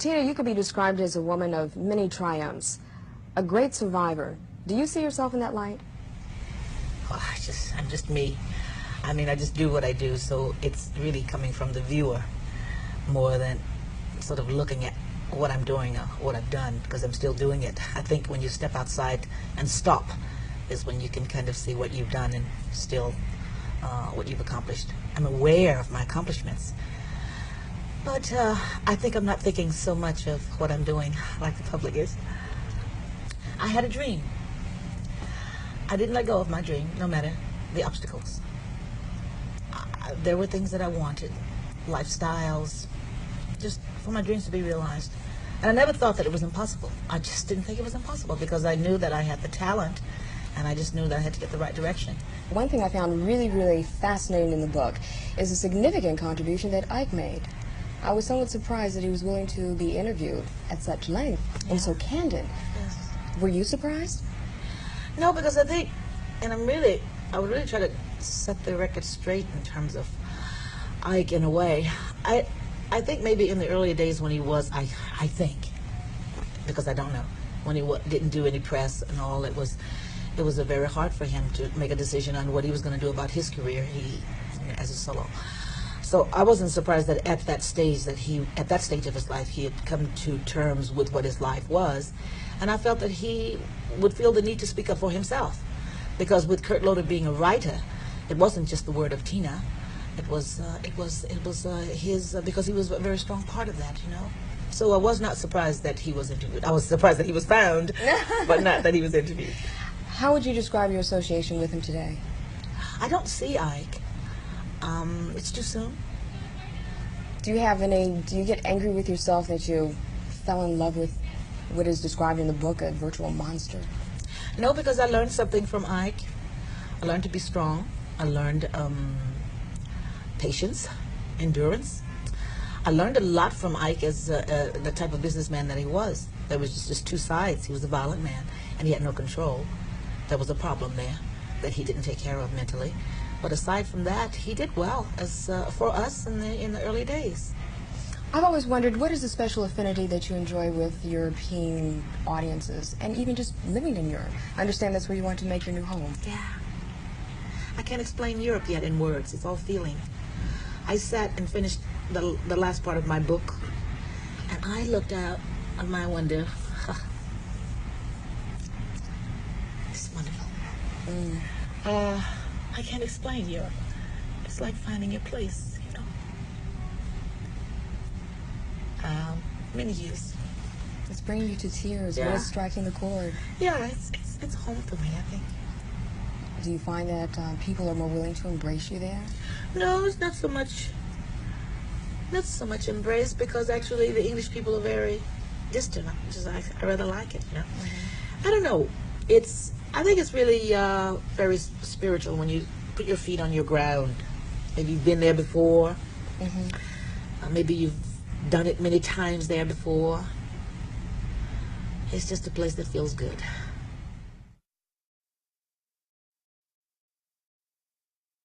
Tina, you could be described as a woman of many triumphs, a great survivor. Do you see yourself in that light? Oh, I'm just me. I mean, I just do what I do, so it's really coming from the viewer more than sort of looking at what I'm doing or what I've done, because I'm still doing it. I think when you step outside and stop is when you can kind of see what you've done and still what you've accomplished. I'm aware of my accomplishments, but I think I'm not thinking so much of what I'm doing like the public is. I had a dream. I didn't let go of my dream, no matter the obstacles. There were things that I wanted, lifestyles, just for my dreams to be realized. And I never thought that it was impossible. I just didn't think it was impossible because I knew that I had the talent, and I just knew that I had to get the right direction. One thing I found really, really fascinating in the book is a significant contribution that Ike made. I was somewhat surprised that he was willing to be interviewed at such length and so candid. Yes. Were you surprised? No, because I think, and I would really try to set the record straight in terms of Ike in a way. I think maybe in the earlier days when he was, I think, because I don't know, when he didn't do any press and all, it was very hard for him to make a decision on what he was going to do about his career as a solo. So I wasn't surprised that at that stage of his life, he had come to terms with what his life was, and I felt that he would feel the need to speak up for himself, because with Kurt Loder being a writer, it wasn't just the word of Tina. It was his, because he was a very strong part of that, you know. So I was not surprised that he was interviewed. I was surprised that he was found, but not that he was interviewed. How would you describe your association with him today? I don't see Ike. It's too soon. Do you get angry with yourself that you fell in love with what is described in the book, a virtual monster? No, because I learned something from Ike. I learned to be strong. I learned patience, endurance. I learned a lot from Ike as the type of businessman that he was. There was just two sides. He was a violent man, and he had no control. There was a problem there that he didn't take care of mentally. But aside from that, he did well as for us in the early days. I've always wondered, what is the special affinity that you enjoy with European audiences, and even just living in Europe? I understand that's where you want to make your new home. Yeah. I can't explain Europe yet in words. It's all feeling. I sat and finished the last part of my book, and I looked out on my window. It's wonderful. I can't explain Europe. It's like finding your place, you know. Many years. It's bringing you to tears. Yeah. What is striking the chord? Yeah, it's home for me, I think. Do you find that people are more willing to embrace you there? No, it's not so much embrace, because actually the English people are very distant. I rather like it, you know. I don't know. I think it's really very spiritual when you put your feet on your ground. Maybe you've been there before. Maybe you've done it many times there before. It's just a place that feels good.